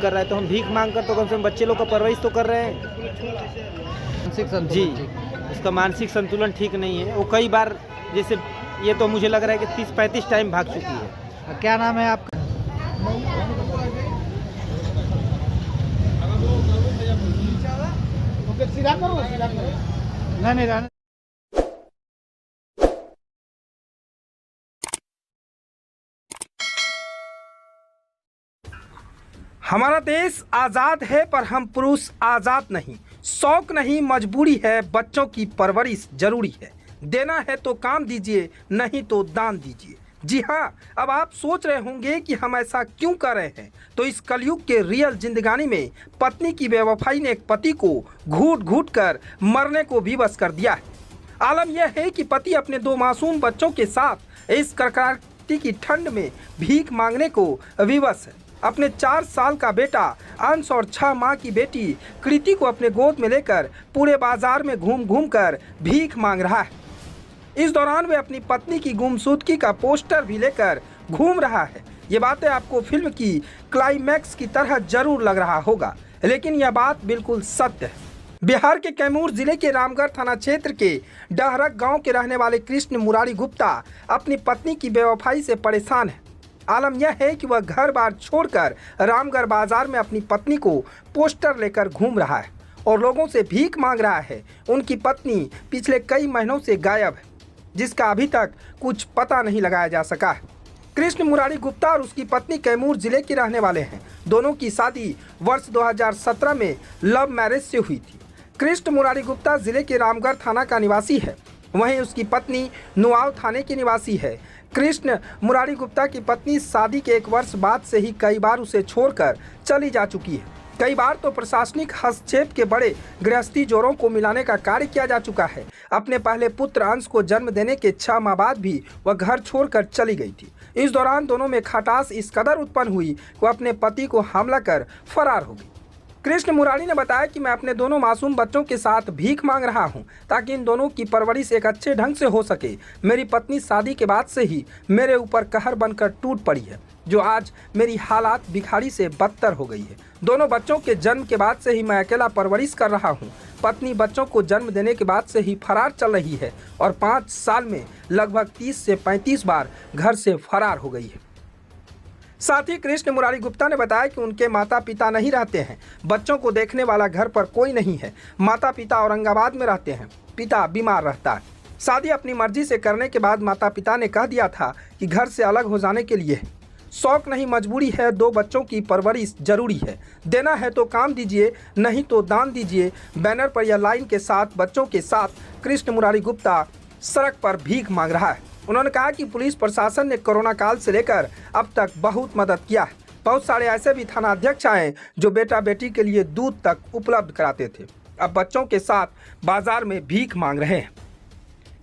कर रहा है, तो हम भीख मांग कर तो कम से कम बच्चे लोग का परवरिश तो कर रहे हैं। जी, उसका मानसिक संतुलन ठीक नहीं है। वो कई बार, जैसे ये तो मुझे लग रहा है कि 30-35 टाइम भाग चुकी है। क्या नाम है आपका? नहीं। हमारा देश आज़ाद है पर हम पुरुष आज़ाद नहीं। शौक नहीं मजबूरी है, बच्चों की परवरिश जरूरी है। देना है तो काम दीजिए, नहीं तो दान दीजिए। जी हाँ, अब आप सोच रहे होंगे कि हम ऐसा क्यों कर रहे हैं। तो इस कलयुग के रियल जिंदगानी में पत्नी की बेवफाई ने एक पति को घूट घूट कर मरने को विवश कर दिया है। आलम यह है कि पति अपने 2 मासूम बच्चों के साथ इस कड़कड़ाती की ठंड में भीख मांगने को विवश है। अपने 4 साल का बेटा अंश और 6 माह की बेटी कृति को अपने गोद में लेकर पूरे बाजार में घूम घूम कर भीख मांग रहा है। इस दौरान वे अपनी पत्नी की गुमशुदगी का पोस्टर भी लेकर घूम रहा है। ये बातें आपको फिल्म की क्लाइमैक्स की तरह जरूर लग रहा होगा, लेकिन यह बात बिल्कुल सत्य है। बिहार के कैमूर जिले के रामगढ़ थाना क्षेत्र के डहरक गांव के रहने वाले कृष्ण मुरारी गुप्ता अपनी पत्नी की बेवफाई से परेशान है। आलम यह है कि वह घर बार छोड़कर रामगढ़ बाजार में अपनी पत्नी को पोस्टर लेकर घूम रहा है और लोगों से भीख मांग रहा है। उनकी पत्नी पिछले कई महीनों से गायब है, जिसका अभी तक कुछ पता नहीं लगाया जा सका है। कृष्ण मुरारी गुप्ता और उसकी पत्नी कैमूर जिले के रहने वाले हैं। दोनों की शादी वर्ष 2017 में लव मैरिज से हुई थी। कृष्ण मुरारी गुप्ता जिले के रामगढ़ थाना का निवासी है, वहीं उसकी पत्नी नुआव थाने की निवासी है। कृष्ण मुरारी गुप्ता की पत्नी शादी के 1 वर्ष बाद से ही कई बार उसे छोड़कर चली जा चुकी है। कई बार तो प्रशासनिक हस्तक्षेप के बड़े गृहस्थी जोरों को मिलाने का कार्य किया जा चुका है। अपने पहले पुत्र अंश को जन्म देने के 6 माह बाद भी वह घर छोड़कर चली गई थी। इस दौरान दोनों में खटास इस कदर उत्पन्न हुई कि वह अपने पति को हमला कर फरार हो गई। कृष्ण मुरारी ने बताया कि मैं अपने दोनों मासूम बच्चों के साथ भीख मांग रहा हूं ताकि इन दोनों की परवरिश एक अच्छे ढंग से हो सके। मेरी पत्नी शादी के बाद से ही मेरे ऊपर कहर बनकर टूट पड़ी है, जो आज मेरी हालात भिखारी से बदतर हो गई है। दोनों बच्चों के जन्म के बाद से ही मैं अकेला परवरिश कर रहा हूं। पत्नी बच्चों को जन्म देने के बाद से ही फरार चल रही है और 5 साल में लगभग 30 से 35 बार घर से फरार हो गई है। साथ ही कृष्ण मुरारी गुप्ता ने बताया कि उनके माता पिता नहीं रहते हैं, बच्चों को देखने वाला घर पर कोई नहीं है। माता पिता औरंगाबाद में रहते हैं, पिता बीमार रहता है। शादी अपनी मर्जी से करने के बाद माता पिता ने कह दिया था कि घर से अलग हो जाने के लिए शौक नहीं मजबूरी है, 2 बच्चों की परवरिश जरूरी है। देना है तो काम दीजिए, नहीं तो दान दीजिए। बैनर पर यह लाइन के साथ बच्चों के साथ कृष्ण मुरारी गुप्ता सड़क पर भीख मांग रहा है। उन्होंने कहा कि पुलिस प्रशासन ने कोरोना काल से लेकर अब तक बहुत मदद किया है। बहुत सारे ऐसे भी थाना अध्यक्ष आए जो बेटा बेटी के लिए दूध तक उपलब्ध कराते थे, अब बच्चों के साथ बाजार में भीख मांग रहे हैं।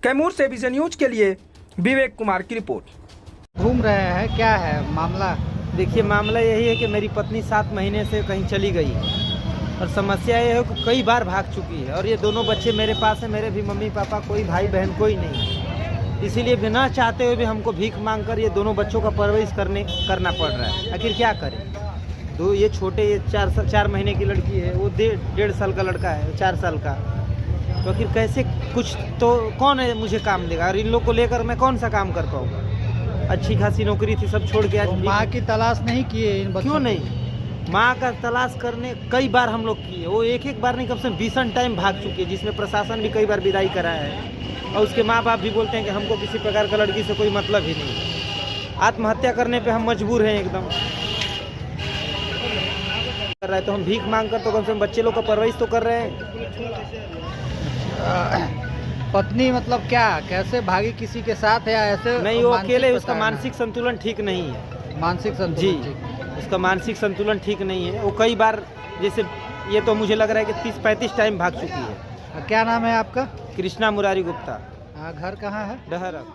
कैमूर से विजन न्यूज के लिए विवेक कुमार की रिपोर्ट। घूम रहे हैं, क्या है मामला? देखिए, मामला यही है कि मेरी पत्नी 7 महीने से कहीं चली गई है और समस्या ये है कि कई बार भाग चुकी है और ये दोनों बच्चे मेरे पास हैं। मेरे भी मम्मी पापा, कोई भाई बहन कोई नहीं है, इसीलिए बिना चाहते हुए भी हमको भीख मांग कर ये दोनों बच्चों का परवरिश करना पड़ रहा है। आखिर क्या करें? ये छोटे, ये 4 महीने की लड़की है, वो 1.5 साल का लड़का है, 4 साल का। तो आखिर कैसे, कुछ तो कौन है मुझे काम देगा? और इन लोग को लेकर मैं कौन सा काम कर पाऊँगा? अच्छी खासी नौकरी थी, सब छोड़ के आज माँ की तलाश नहीं किए इन बच्चों? क्यों नहीं? माँ का तलाश करने कई बार हम लोग किए, वो एक बार नहीं, कम से कम 20 टाइम भाग चुकी है, जिसमें प्रशासन भी कई बार विदाई कराया है और उसके माँ बाप भी बोलते हैं कि हमको किसी प्रकार का लड़की से कोई मतलब ही नहीं। आत्महत्या करने पे हम मजबूर हैं एकदम। कर रहा है तो हम भीख मांग कर तो कम से कम बच्चे लोग का परवरिश तो कर रहे हैं। पत्नी मतलब क्या, कैसे भागी? किसी के साथ है या ऐसे? नहीं, वो अकेले, उसका मानसिक संतुलन ठीक नहीं है। मानसिक संतुलन? जी, उसका मानसिक संतुलन ठीक नहीं है। वो कई बार, जैसे ये तो मुझे लग रहा है कि 30-35 टाइम भाग चुकी है। क्या नाम है आपका? कृष्णा मुरारी गुप्ता। घर कहाँ है? डहरक।